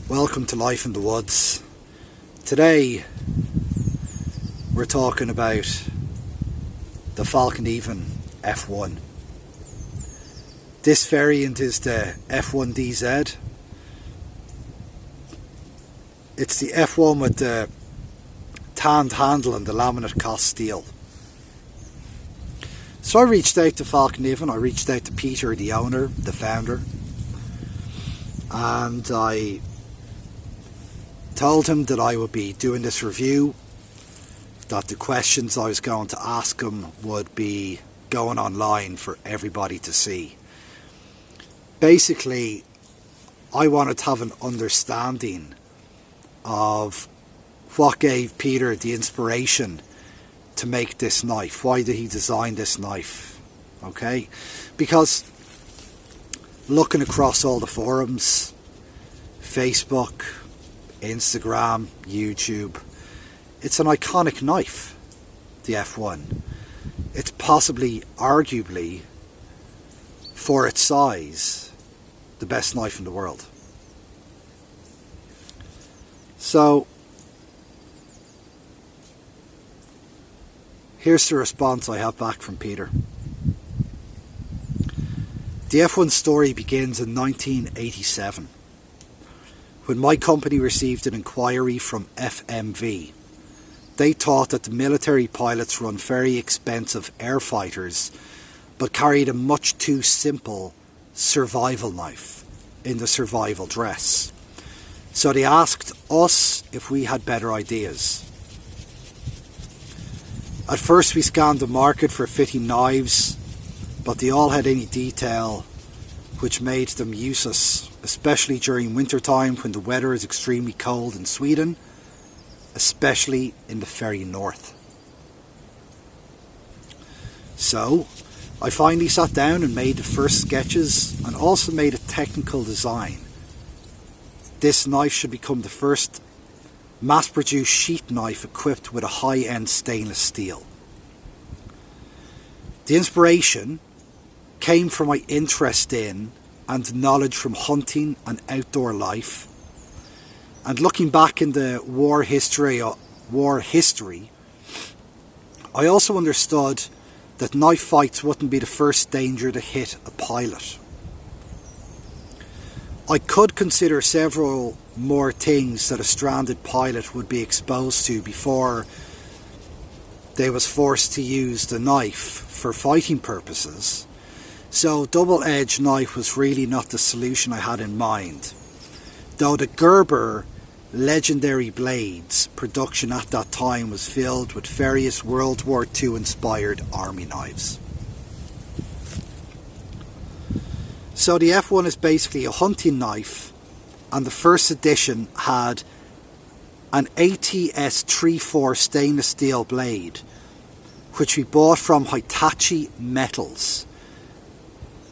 Welcome to Life in the Woods. Today we're talking about the Fallkniven F1. This variant is the F1DZ. It's the F1 with the tanned handle and the Lam Cos steel. So I reached out to Fallkniven, I reached out to Peter, the owner, the founder, and I told him that I would be doing this review, that the questions I was going to ask him would be going online for everybody to see. Basically, I wanted to have an understanding of what gave Peter the inspiration to make this knife. Why did he design this knife? Okay, because looking across all the forums, Facebook, Instagram, YouTube, it's an iconic knife, the F1. It's possibly, arguably, for its size, the best knife in the world. So here's the response I have back from Peter. The F1 story begins in 1987. When my company received an inquiry from FMV. They thought that the military pilots run very expensive air fighters but carried a much too simple survival knife in the survival dress. So they asked us if we had better ideas. At first we scanned the market for fitting knives, but they all had any detail which made them useless, especially during winter time when the weather is extremely cold in Sweden, especially in the very north. So I finally sat down and made the first sketches and also made a technical design. This knife should become the first mass-produced sheath knife equipped with a high-end stainless steel. The inspiration came from my interest in and knowledge from hunting and outdoor life, and looking back in the war history, I also understood that knife fights wouldn't be the first danger to hit a pilot. I could consider several more things that a stranded pilot would be exposed to before they was forced to use the knife for fighting purposes. So double-edged knife was really not the solution I had in mind, though the Gerber legendary blades production at that time was filled with various World War II inspired army knives. So the F1 is basically a hunting knife, and the first edition had an ATS-34 stainless steel blade, which we bought from Hitachi Metals,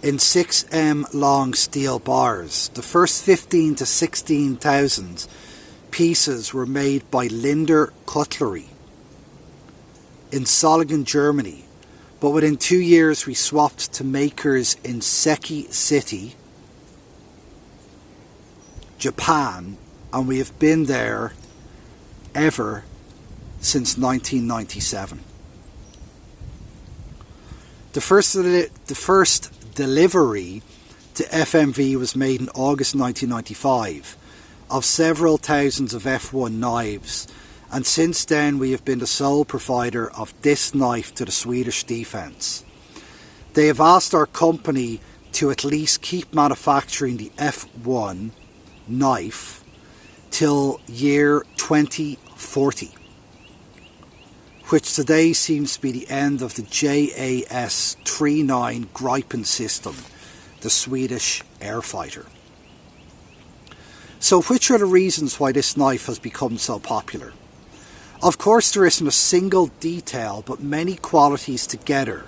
in 6mm long steel bars. The first 15 to 16,000 pieces were made by Linder Cutlery in Solingen, Germany, but within 2 years we swapped to makers in Seki City, Japan, and we have been there ever since 1997. The first delivery to FMV was made in August 1995 of several thousands of F1 knives, and since then we have been the sole provider of this knife to the Swedish defence. They have asked our company to at least keep manufacturing the F1 knife till year 2040, which today seems to be the end of the JAS-39 Gripen system, the Swedish air fighter. So which are the reasons why this knife has become so popular? Of course there isn't a single detail, but many qualities together,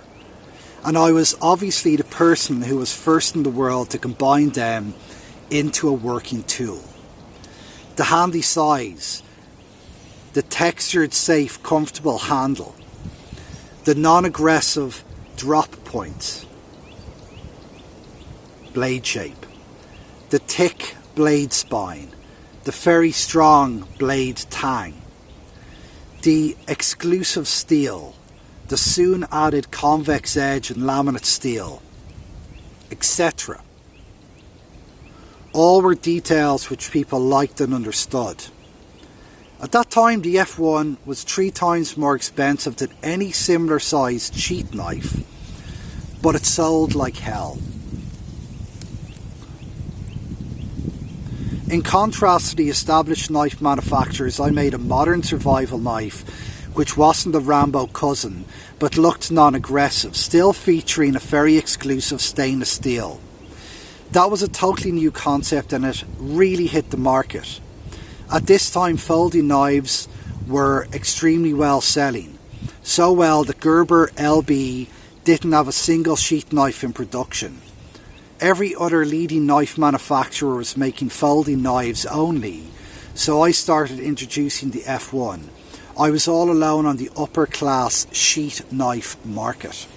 and I was obviously the person who was first in the world to combine them into a working tool. The handy size, the textured, safe, comfortable handle, the non-aggressive drop point, blade shape, the thick blade spine, the very strong blade tang, the exclusive steel, the soon added convex edge and laminate steel, etc. All were details which people liked and understood. At that time the F1 was 3 times more expensive than any similar sized sheath knife, but it sold like hell. In contrast to the established knife manufacturers, I made a modern survival knife which wasn't the Rambo cousin but looked non-aggressive, still featuring a very exclusive stainless steel. That was a totally new concept and it really hit the market. At this time folding knives were extremely well selling, so well that Gerber LB didn't have a single sheath knife in production. Every other leading knife manufacturer was making folding knives only, so I started introducing the F1. I was all alone on the upper class sheath knife market.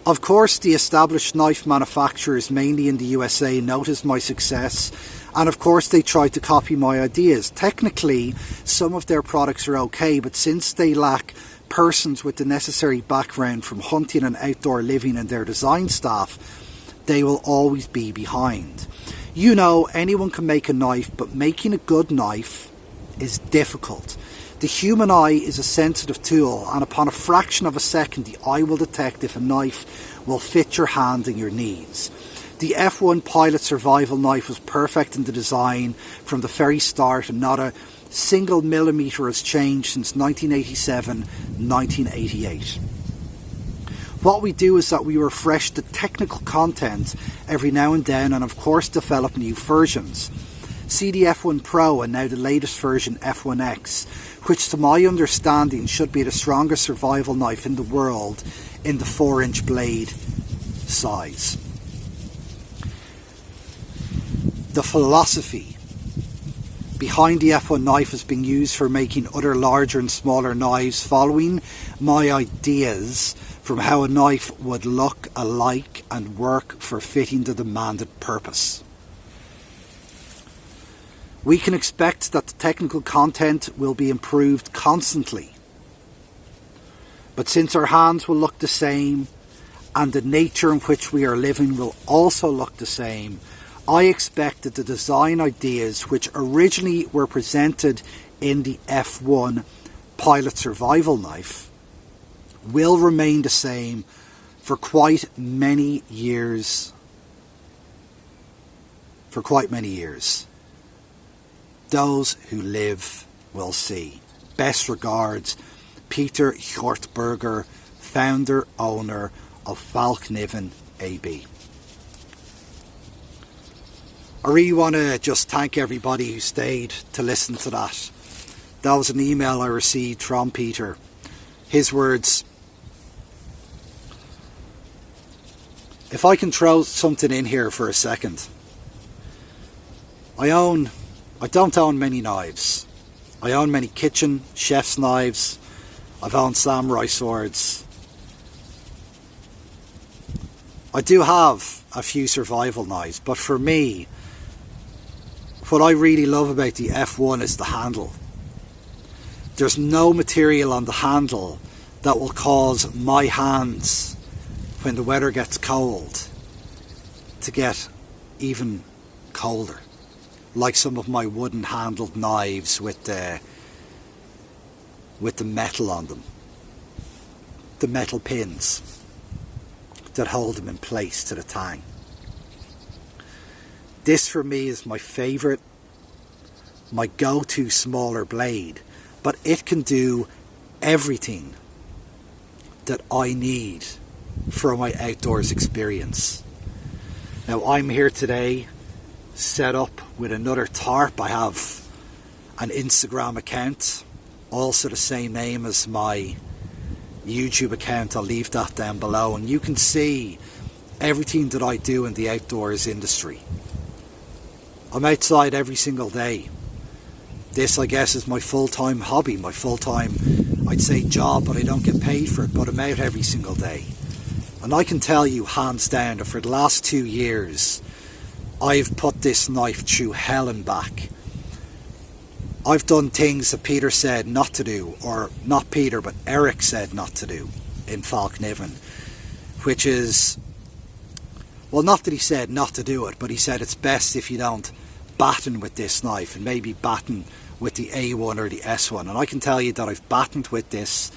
Of course, the established knife manufacturers, mainly in the USA, noticed my success, and of course they tried to copy my ideas. Technically, some of their products are okay, but since they lack persons with the necessary background from hunting and outdoor living in their design staff, they will always be behind. You know, anyone can make a knife, but making a good knife is difficult. The human eye is a sensitive tool, and upon a fraction of a second the eye will detect if a knife will fit your hand and your needs. The F1 Pilot Survival Knife was perfect in the design from the very start, and not a single millimetre has changed since 1987-1988. What we do is that we refresh the technical content every now and then, and of course develop new versions. See the F1 Pro and now the latest version F1X, which to my understanding should be the strongest survival knife in the world in the 4-inch blade size. The philosophy behind the F1 knife is being used for making other larger and smaller knives, following my ideas from how a knife would look alike and work for fitting the demanded purpose. We can expect that the technical content will be improved constantly. But since our hands will look the same and the nature in which we are living will also look the same, I expect that the design ideas which originally were presented in the F1 Pilot Survival Knife will remain the same for quite many years. Those who live will see. Best regards, Peter Hjortberger, founder, owner of Fallkniven AB. I really want to just thank everybody who stayed to listen to that. That was an email I received from Peter. His words: if I can throw something in here for a second. I don't own many knives. I own many kitchen, chef's knives. I've owned samurai swords. I do have a few survival knives, but for me, what I really love about the F1 is the handle. There's no material on the handle that will cause my hands, when the weather gets cold, to get even colder, like some of my wooden handled knives with the metal on them, the metal pins that hold them in place to the tang. This for me is my favourite, my go-to smaller blade, but it can do everything that I need for my outdoors experience. Now I'm here today set up with another tarp. I have an Instagram account, also the same name as my YouTube account. I'll leave that down below, and you can see everything that I do in the outdoors industry. I'm outside every single day. This, I guess, is my full-time hobby, my full-time, I'd say, job, but I don't get paid for it, but I'm out every single day. And I can tell you, hands down, that for the last 2 years, I've put this knife through hell and back. I've done things that Peter said not to do, or not Peter, but Eric said not to do in Fallkniven, which is, well, not that he said not to do it, but he said it's best if you don't batten with this knife, and maybe batten with the A1 or the S1. And I can tell you that I've battened with this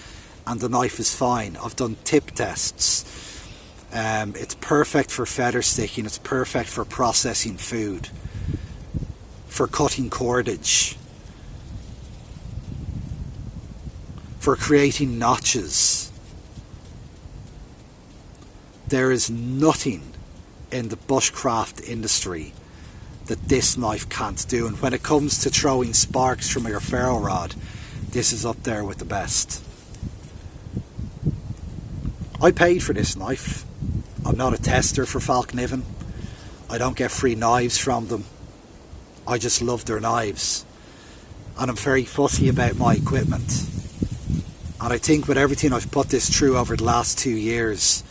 and the knife is fine. I've done tip tests. It's perfect for feather sticking, it's perfect for processing food, for cutting cordage, for creating notches. There is nothing in the bushcraft industry that this knife can't do, and when it comes to throwing sparks from your ferro rod, this is up there with the best. I paid for this knife. I'm not a tester for Fallkniven. I don't get free knives from them. I just love their knives, and I'm very fussy about my equipment. And I think with everything I've put this through over the last 2 years,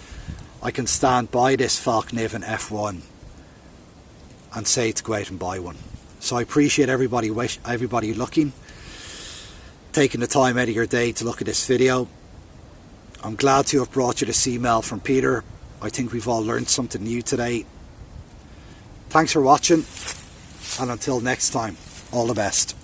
I can stand by this Fallkniven F1 and say to go out and buy one. So I appreciate everybody looking, taking the time out of your day to look at this video. I'm glad to have brought you this email from Peter. I think we've all learned something new today. Thanks for watching, and until next time, all the best.